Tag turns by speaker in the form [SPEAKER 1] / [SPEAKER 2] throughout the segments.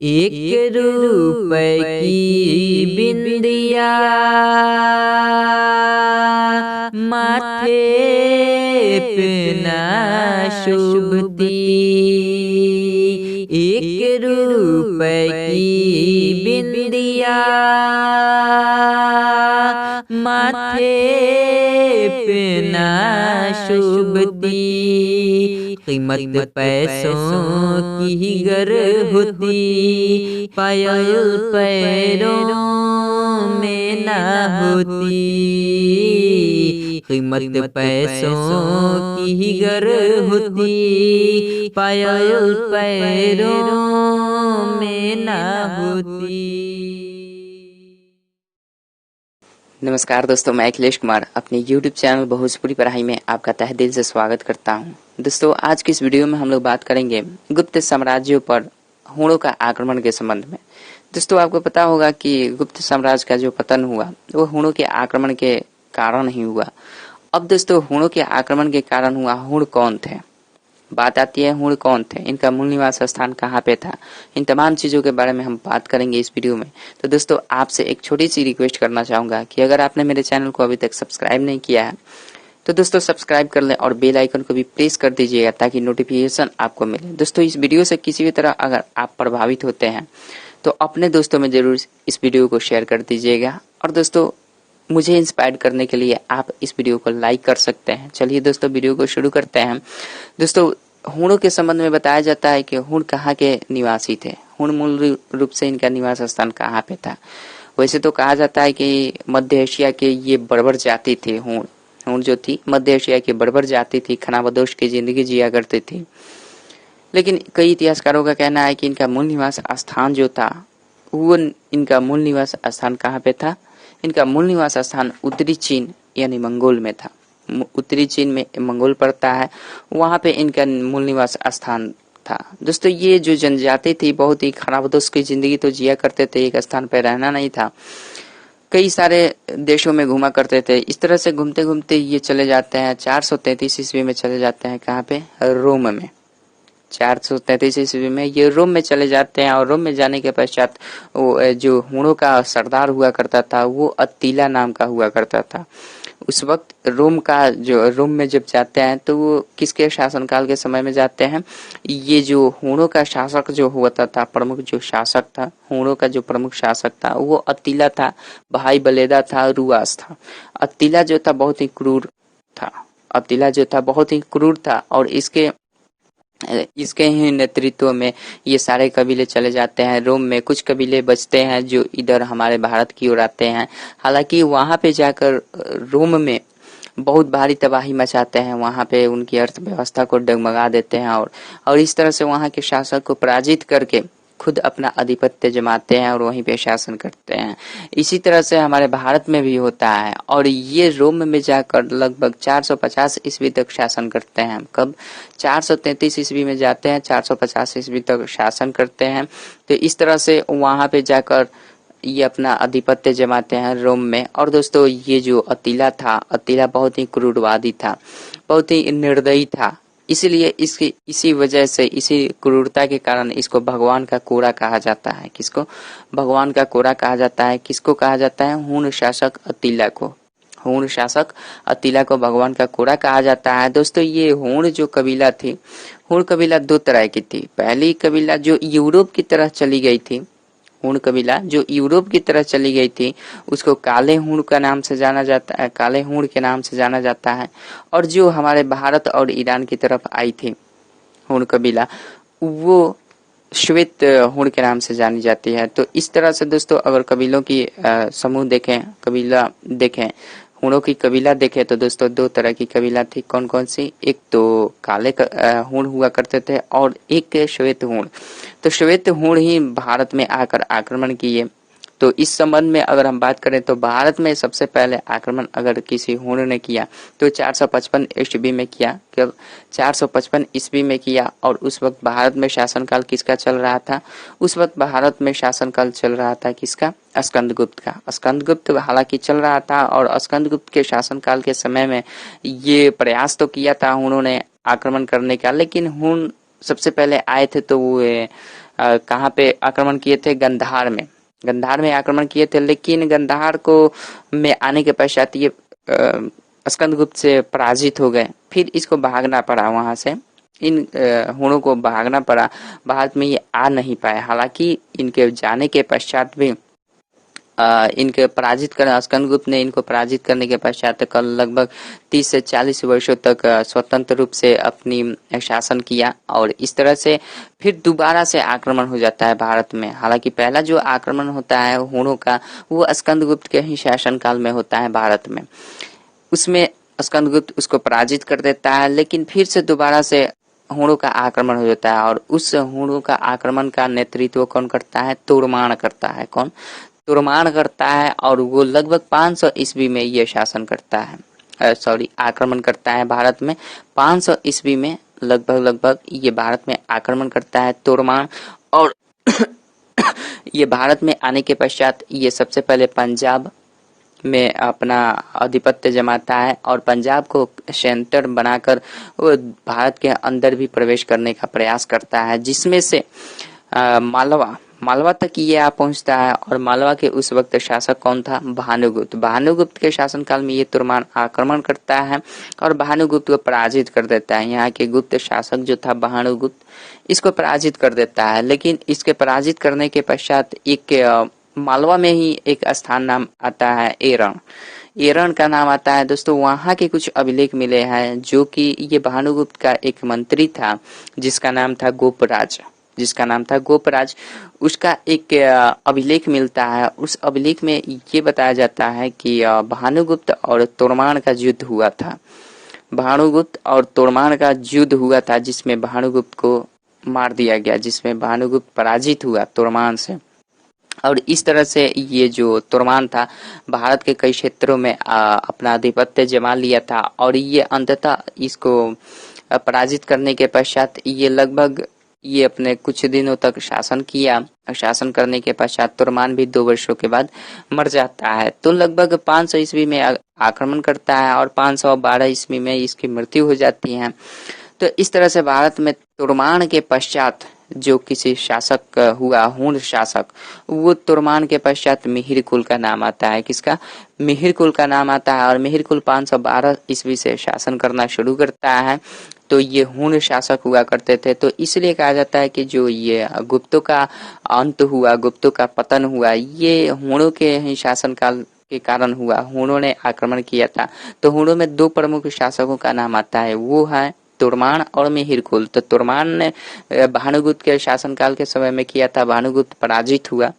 [SPEAKER 1] एक रुपए की बिंदिया माथे पे ना शोभती। एक रुपए की बिंदिया माथे पे ना शोभती। कीमत पैसों की गर होती, पायल पैरों में ना होती। कीमत पैसों की गर होती, पायल पैरों में ना होती।
[SPEAKER 2] नमस्कार दोस्तों, मैं अखिलेश कुमार अपने YouTube चैनल भोजपुरी पढ़ाई में आपका तहे दिल से स्वागत करता हूं। दोस्तों, आज की इस वीडियो में हम लोग बात करेंगे गुप्त साम्राज्यों पर हूणों का आक्रमण के संबंध में। दोस्तों, आपको पता होगा कि गुप्त साम्राज्य का जो पतन हुआ वो हूणों के आक्रमण के कारण ही हुआ। अब दोस्तों, हूणों के आक्रमण के कारण हुआ। हूण कौन थे? बात आती है हूण कौन थे, इनका मूल निवास स्थान कहाँ पे था, इन तमाम चीज़ों के बारे में हम बात करेंगे इस वीडियो में। तो दोस्तों, आपसे एक छोटी सी रिक्वेस्ट करना चाहूँगा कि अगर आपने मेरे चैनल को अभी तक सब्सक्राइब नहीं किया है तो दोस्तों सब्सक्राइब कर लें और बेल आइकन को भी प्रेस कर दीजिएगा ताकि नोटिफिकेशन आपको मिले। दोस्तों, इस वीडियो से किसी भी तरह अगर आप प्रभावित होते हैं तो अपने दोस्तों में जरूर इस वीडियो को शेयर कर दीजिएगा। और दोस्तों, मुझे इंस्पायर करने के लिए आप इस वीडियो को लाइक कर सकते हैं। चलिए दोस्तों, वीडियो को शुरू करते हैं। दोस्तों, हूणों के संबंध में बताया जाता है कि हूण कहाँ के निवासी थे। हूण मूल रूप से इनका निवास स्थान कहाँ पे था? वैसे तो कहा जाता है कि मध्य एशिया के ये बर्बर जाति थे। हूण हूण जो थी मध्य एशिया की बर्बर जाति थी, खानाबदोश की जिंदगी जिया करती थी। लेकिन कई इतिहासकारों का कहना है कि इनका मूल निवास स्थान जो था वो इनका मूल निवास स्थान कहाँ पे था? इनका मूल निवास स्थान उत्तरी चीन यानी मंगोल में था। उत्तरी चीन में मंगोल पड़ता है, वहां पे इनका मूल निवास स्थान था। दोस्तों, ये जो जनजाति थी बहुत ही खानाबदोश की जिंदगी तो जिया करते थे, एक स्थान पर रहना नहीं था। कई सारे देशों में घूमा करते थे। इस तरह से घूमते घूमते ये चले जाते हैं 433 ईस्वी में चले जाते हैं। कहाँ पे? रोम में। 433 ईस्वी में ये रोम में चले जाते हैं और रोम में जाने के पश्चात वो जो हूणों का सरदार हुआ करता था वो अत्तिला नाम का हुआ करता था। उस वक्त रोम में जब जाते हैं तो वो किसके शासनकाल के समय में जाते हैं? ये जो हूणों का शासक जो होता था, प्रमुख जो शासक था, हूणों का जो प्रमुख शासक था वो अत्तिला था, भाई बलेदा था, रुआस था। अत्तिला जो था बहुत ही क्रूर था। अत्तिला जो था बहुत ही क्रूर था और इसके ही नेतृत्व में ये सारे कबीले चले जाते हैं रोम में। कुछ कबीले बचते हैं जो इधर हमारे भारत की ओर आते हैं। हालांकि वहां पे जाकर रोम में बहुत भारी तबाही मचाते हैं, वहां पे उनकी अर्थव्यवस्था को डगमगा देते हैं और इस तरह से वहां के शासक को पराजित करके खुद अपना आधिपत्य जमाते हैं और वहीं पे शासन करते हैं। इसी तरह से हमारे भारत में भी होता है और ये रोम में जाकर लगभग 450 ईस्वी तक शासन करते हैं। कब? 433 ईस्वी में जाते हैं, 450 ईस्वी तक शासन करते हैं। तो इस तरह से वहां पे जाकर ये अपना आधिपत्य जमाते हैं रोम में। और दोस्तों, ये जो अत्तिला था, अत्तिला बहुत ही क्रूरवादी था, बहुत ही निर्दयी था। इसीलिए इसी वजह से, इसी क्रूरता के कारण इसको भगवान का कोड़ा कहा जाता है। किसको? भगवान का कोड़ा कहा जाता है। किसको कहा जाता है? हूण शासक अत्तिला को। हूण शासक अत्तिला को भगवान का कोड़ा कहा जाता है। दोस्तों, ये हूण जो कबीला थी, हूण कबीला दो तरह की थी। पहली कबीला जो यूरोप की तरह चली गई थी, हूण कबीला जो यूरोप की तरह चली गई थी, उसको काले हूण का नाम से जाना जाता है, काले हूण के नाम से जाना जाता है। और जो हमारे भारत और ईरान की तरफ आई थी हूण कबीला, वो श्वेत हूण के नाम से जानी जाती है। तो इस तरह से दोस्तों, अगर कबीलों की समूह देखें, कबीला देखें, हूणों की कबीला देखें तो दोस्तों दो तरह की कबीला थी। कौन कौन सी? एक तो काले हूण हुआ करते थे और एक श्वेत हूण। तो श्वेत हूण ही भारत में आकर आक्रमण किए। तो इस संबंध में अगर हम बात करें तो भारत में सबसे पहले आक्रमण अगर किसी हूण ने किया तो 455 ईस्वी में किया। कब? 455 ईस्वी में किया। और उस वक्त भारत में शासनकाल किसका चल रहा था? उस वक्त भारत में शासनकाल चल रहा था किसका? स्कंदगुप्त का। स्कंदगुप्त हालांकि चल रहा था और स्कंदगुप्त के शासनकाल के समय में ये प्रयास तो किया था हूणों ने आक्रमण करने का, लेकिन हूण सबसे पहले आए थे तो वो कहाँ पे आक्रमण किए थे? गंधार में। गंधार में आक्रमण किए थे, लेकिन गंधार को में आने के पश्चात ये स्कंदगुप्त से पराजित हो गए। फिर इसको भागना पड़ा वहां से, इन हुणों को भागना पड़ा, भारत में ये आ नहीं पाए। हालांकि इनके जाने के पश्चात भी इनके पराजित करना, स्कंदगुप्त ने इनको पराजित करने के पश्चात कल लगभग 30 से 40 वर्षों तक स्वतंत्र रूप से अपनी शासन किया, और इस तरह से फिर दोबारा से आक्रमण हो जाता है भारत में। हालांकि पहला जो आक्रमण होता है हुणों का, वो स्कंदगुप्त के ही शासनकाल में होता है भारत में। उसमें स्कंदगुप्त उसको पराजित कर देता है, लेकिन फिर से दोबारा से हुणों का आक्रमण हो जाता है, और उस हुणों का आक्रमण का नेतृत्व कौन करता है? तोरमान करता है। कौन? तोरमान करता है, और वो लगभग 500 ईस्वी में ये शासन करता है, आक्रमण करता है भारत में। 500 ईस्वी में लगभग ये भारत में आक्रमण करता है तोरमान, और ये भारत में आने के पश्चात ये सबसे पहले पंजाब में अपना आधिपत्य जमाता है, और पंजाब को सेंटर बनाकर वो भारत के अंदर भी प्रवेश करने का प्रयास करता है, जिसमें से मालवा तक ये आ पहुंचता है। और मालवा के उस वक्त शासक कौन था? भानुगुप्त। भानुगुप्त के शासनकाल में ये तुर्मान आक्रमण करता है और भानुगुप्त को पराजित कर देता है। यहाँ के गुप्त शासक जो था भानुगुप्त, इसको पराजित कर देता है। लेकिन इसके पराजित करने के पश्चात एक मालवा में ही एक स्थान नाम आता है एरण का नाम आता है दोस्तों। वहाँ के कुछ अभिलेख मिले हैं, जो कि ये भानुगुप्त का एक मंत्री था जिसका नाम था गोपराज। उसका एक अभिलेख मिलता है। उस अभिलेख में ये बताया जाता है कि भानुगुप्त और तोरमान का युद्ध हुआ था। भानुगुप्त और तोरमान का युद्ध हुआ था, जिसमें भानुगुप्त को मार दिया गया, जिसमें भानुगुप्त पराजित हुआ तोरमान से। और इस तरह से ये जो तोरमान था, भारत के कई क्षेत्रों में अपना आधिपत्य जमा लिया था, और ये अंततः इसको पराजित करने के पश्चात ये अपने कुछ दिनों तक शासन किया। शासन करने के पश्चात तोरमान भी 2 वर्षों के बाद मर जाता है। तो लगभग 500 ईस्वी में आक्रमण करता है, और 512 ईस्वी में इसकी मृत्यु हो जाती है। तो इस तरह से भारत में तोरमान के पश्चात जो किसी शासक हुआ, हुण शासक, वो तोरमान के पश्चात मिहिर कुल का नाम आता है। किसका? मिहिर कुल का नाम आता है। और मिहिर कुल 512 ईस्वी से शासन करना शुरू करता है। तो ये हुण शासक हुआ करते थे। तो इसलिए कहा जाता है कि जो ये गुप्तों का अंत हुआ, गुप्तों का पतन हुआ, ये हुणों के ही शासनकाल के कारण हुआ। हुणों ने आक्रमण किया था। तो हुणों में 2 प्रमुख शासकों का नाम आता है, वो है तोरमान और मिहिर कुल। तो तोरमान ने भानुगुप्त के शासनकाल के समय में किया था, भानुगुप्त पराजित हुआ।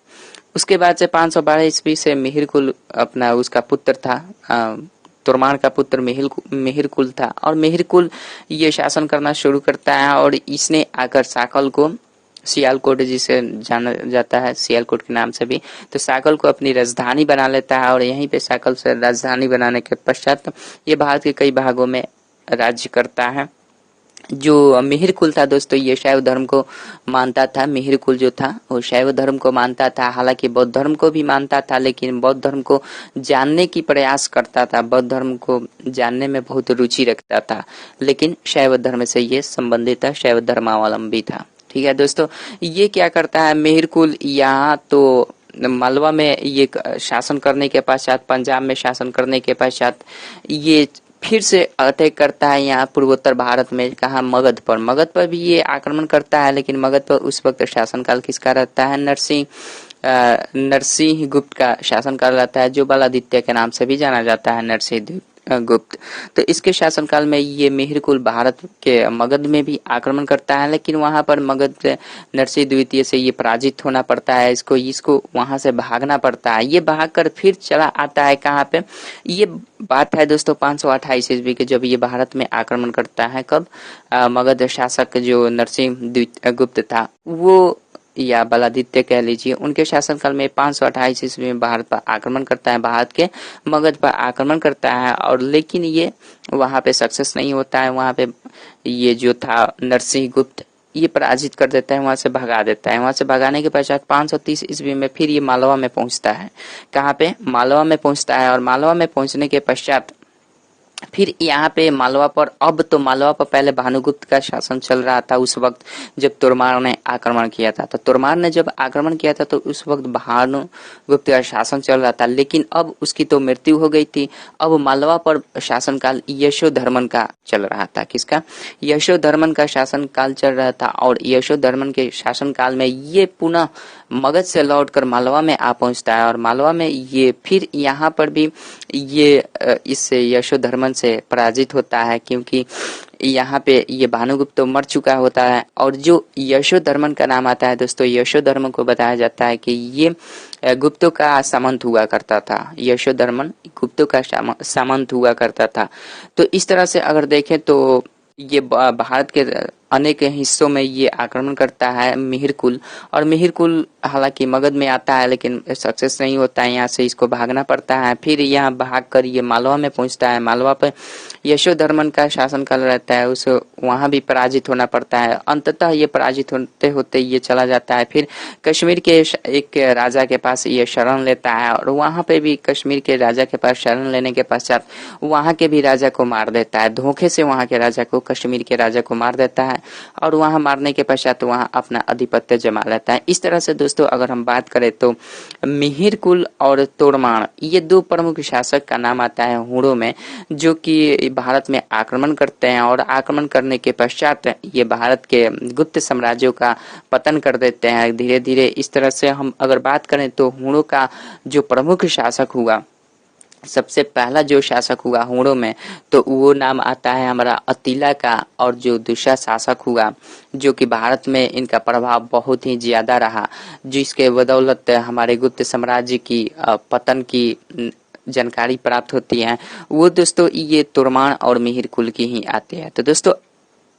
[SPEAKER 2] उसके बाद से 512 ईस्वी से मिहिर कुल अपना उसका पुत्र था, तोरमान का पुत्र मिहिर कुल था। और मिहिर कुल ये शासन करना शुरू करता है, और इसने आकर साकल को, सियालकोट जिसे जाना जाता है सियालकोट के नाम से भी, तो साकल को अपनी राजधानी बना लेता है। और यहीं पे साकल से राजधानी बनाने के पश्चात ये भारत के कई भागों में राज्य करता है। जो मिहिर कुल था दोस्तों, ये शैव धर्म को मानता था। मिहिर कुल जो था वो शैव धर्म को मानता था। हालांकि बौद्ध धर्म को भी मानता था, लेकिन बौद्ध धर्म को जानने की प्रयास करता था, बौद्ध धर्म को जानने में बहुत रुचि रखता था, लेकिन शैव धर्म से ये संबंधित था, शैव धर्मावलंबी था। ठीक है दोस्तों, ये क्या करता है मिहिर कुल, यहाँ तो मालवा में ये शासन करने के पश्चात, पंजाब में शासन करने के पश्चात ये फिर से अटैक करता है यहाँ पूर्वोत्तर भारत में। कहा? मगध पर भी ये आक्रमण करता है। लेकिन मगध पर उस वक्त शासनकाल किसका रहता है? नरसिंह गुप्त का शासनकाल रहता है, जो बालादित्य के नाम से भी जाना जाता है, नरसिंह गुप्त। तो इसके शासनकाल में ये मिहिर कुल भारत के मगध में भी आक्रमण करता है। लेकिन वहां पर मगध नरसिंह द्वितीय से ये पराजित होना पड़ता है। इसको वहां से भागना पड़ता है। ये भागकर फिर चला आता है कहाँ पे? ये बात है दोस्तों 528 ईस्वी के, जब ये भारत में आक्रमण करता है। कब? मगध शासक जो नरसिंह गुप्त था, वो या बलादित्य कह लीजिए, उनके शासनकाल में 528 ईस्वी में भारत पर आक्रमण करता है, भारत के मगध पर आक्रमण करता है। और लेकिन ये वहां पे सक्सेस नहीं होता है। वहां पे ये जो था नरसिंह गुप्त, ये पराजित कर देता है, वहां से भगा देता है। वहां से भगाने के पश्चात 530 ईस्वी में फिर ये मालवा में पहुंचता है। कहाँ पे? मालवा में पहुंचता है। और मालवा में पहुंचने के पश्चात फिर यहाँ पे मालवा पर, अब तो मालवा पर पहले भानुगुप्त का शासन चल रहा था उस वक्त जब तोरमार ने आक्रमण किया था। तो तोरमार ने जब आक्रमण किया था तो उस वक्त भानुगुप्त का शासन चल रहा था, लेकिन अब उसकी तो मृत्यु हो गई थी। अब मालवा पर शासनकाल यशोधर्मन का चल रहा था। किसका? यशोधर्मन का शासनकाल चल रहा था। और यशोधर्मन के शासनकाल में ये पुनः मगध से लौटकर मालवा में आ पहुंचता है और मालवा में ये फिर यहाँ पर भी ये इस यशोधर्मन से पराजित होता है, क्योंकि यहाँ पे ये भानुगुप्त तो मर चुका होता है। और जो यशोधर्मन का नाम आता है दोस्तों, यशोधर्मन को बताया जाता है कि ये गुप्तों का सामंत हुआ करता था। यशोधर्मन गुप्तों का सामंत हुआ करता था। तो इस तरह से अगर देखें तो ये भारत के अनेक हिस्सों में ये आक्रमण करता है मिहिर कुल। और मिहिर कुल हालांकि मगध में आता है लेकिन सक्सेस नहीं होता है, यहाँ से इसको भागना पड़ता है। फिर यहाँ भागकर ये मालवा में पहुंचता है। मालवा पर यशोधर्मन का शासनकाल रहता है, उसे वहां भी पराजित होना पड़ता है। अंततः ये पराजित होते होते ये चला जाता है। फिर कश्मीर के एक राजा के पास ये शरण लेता है और वहां पे भी कश्मीर के राजा के पास शरण लेने के पश्चात वहां के भी राजा को मार देता है। धोखे से वहां के राजा को, कश्मीर के राजा को मार देता है और वहां मारने के पश्चात वहां अपना आधिपत्य जमा लेता है। इस तरह से दोस्तों अगर हम बात करें तो मिहिर कुल और तोरमाण ये दो प्रमुख शासक का नाम आता है हुणों में, जो कि भारत में आक्रमण करते हैं और आक्रमण करने के पश्चात ये भारत के गुप्त साम्राज्यों का पतन कर देते हैं धीरे धीरे। इस तरह से हम अगर बात करें तो हुणों का जो प्रमुख शासक हुआ, सबसे पहला जो शासक हुआ हुणों में, तो वो नाम आता है हमारा अतिला का। और जो दूसरा शासक हुआ जो कि भारत में इनका प्रभाव बहुत ही ज्यादा रहा, जिसके बदौलत हमारे गुप्त साम्राज्य की पतन की जानकारी प्राप्त होती है, वो दोस्तों ये तोरमाण और मिहिर कुल की ही आते हैं। तो दोस्तों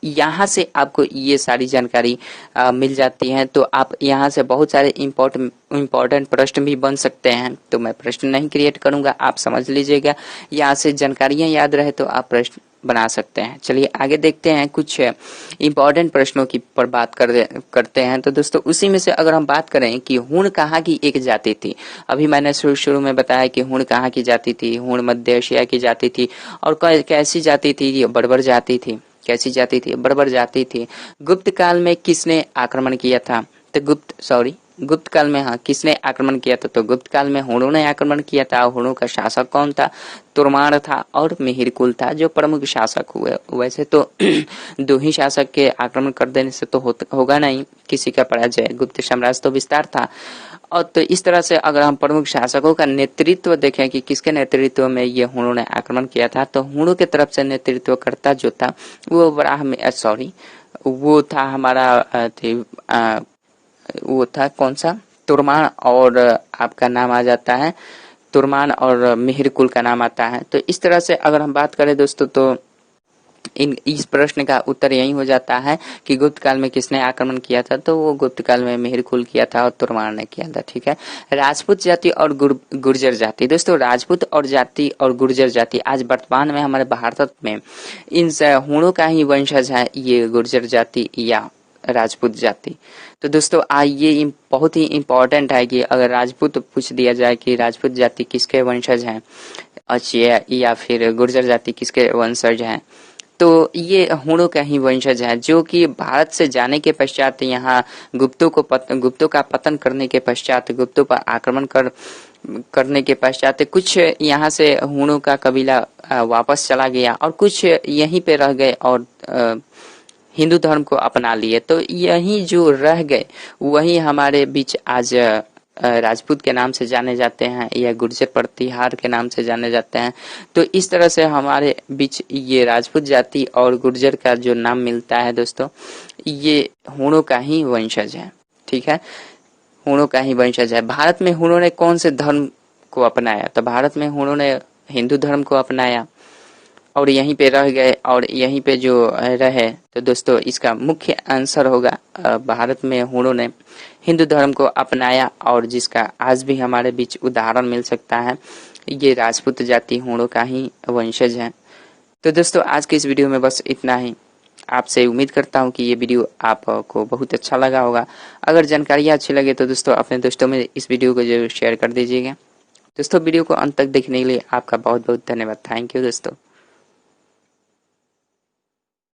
[SPEAKER 2] यहाँ से आपको ये सारी जानकारी मिल जाती है। तो आप यहाँ से बहुत सारे इम्पोर्टेंट प्रश्न भी बन सकते हैं। तो मैं प्रश्न नहीं क्रिएट करूंगा, आप समझ लीजिएगा। यहाँ से जानकारियां याद रहे तो आप प्रश्न बना सकते हैं। चलिए आगे देखते हैं, कुछ इम्पोर्टेंट प्रश्नों की पर बात करते हैं। तो दोस्तों उसी में से अगर हम बात करें कि हुण कहाँ की एक जाति थी, अभी मैंने शुरू में बताया कि हुण कहाँ की जाति थी। हुण मध्य एशिया की जाति थी। और कैसी जाति थी? ये बर्बर जाति थी। कैसी जाति थी? बर्बर जाति थी। गुप्त काल में किसने आक्रमण किया था? तो गुप्त काल में, हाँ, किसने आक्रमण किया था? तो गुप्त काल में हुणों ने आक्रमण किया था। हुणों का शासक कौन था? तोरमाण था और मिहिर कुल था जो प्रमुख शासक हुए। वैसे तो दो ही शासक के आक्रमण कर देने से तो होगा नहीं किसी का पराजय, गुप्त साम्राज्य तो विस्तार था। और तो इस तरह से अगर हम प्रमुख शासकों का नेतृत्व देखें कि किसके नेतृत्व में ये हुणों ने आक्रमण किया था, तो हुणों के तरफ से नेतृत्व करता जो था वो वो था हमारा वो था कौन सा? तोरमाण। और आपका नाम आ जाता है तोरमाण और मिहिर कुल का नाम आता है। तो इस तरह से अगर हम बात करें दोस्तों तो इस प्रश्न का उत्तर यही हो जाता है कि गुप्त काल में किसने आक्रमण किया था, तो वो गुप्त काल में मिहिर कुल किया था और तोरमाण ने किया था। ठीक है। राजपूत जाति और गुर्जर जाति। दोस्तों राजपूत और जाति और गुर्जर जाति आज वर्तमान में हमारे भारत में इन हुणों का ही वंशज है ये गुर्जर जाति या राजपूत जाति। तो दोस्तों ये बहुत ही इम्पोर्टेंट है कि अगर राजपूत पूछ दिया जाए कि राजपूत जाति किसके वंशज हैं, अच्छा, या फिर गुर्जर जाति किसके वंशज हैं, तो ये हुणों का ही वंशज है, जो कि भारत से जाने के पश्चात यहाँ गुप्तों का पतन करने के पश्चात, गुप्तों पर आक्रमण करने के पश्चात कुछ यहाँ से हुणों का कबीला वापस चला गया और कुछ यहीं पे रह गए और हिंदू धर्म को अपना लिए। तो यही जो रह गए वही हमारे बीच आज राजपूत के नाम से जाने जाते हैं या गुर्जर प्रतिहार के नाम से जाने जाते हैं। तो इस तरह से हमारे बीच ये राजपूत जाति और गुर्जर का जो नाम मिलता है दोस्तों, ये हुणों का ही वंशज है। ठीक है, हुणों का ही वंशज है। भारत में हुणों ने कौन से धर्म को अपनाया? तो भारत में हुणों ने हिंदू धर्म को अपनाया और यहीं पे रह गए और यहीं पे जो रहे। तो दोस्तों इसका मुख्य आंसर होगा भारत में हुणों ने हिंदू धर्म को अपनाया और जिसका आज भी हमारे बीच उदाहरण मिल सकता है, ये राजपूत जाति हुणों का ही वंशज है। तो दोस्तों आज के इस वीडियो में बस इतना ही। आपसे उम्मीद करता हूँ कि ये वीडियो आपको बहुत अच्छा लगा होगा। अगर जानकारी अच्छी लगे तो दोस्तों अपने दोस्तों में इस वीडियो को जरूर शेयर कर दीजिएगा। दोस्तों वीडियो को अंत तक देखने के लिए आपका बहुत बहुत धन्यवाद। थैंक यू दोस्तों।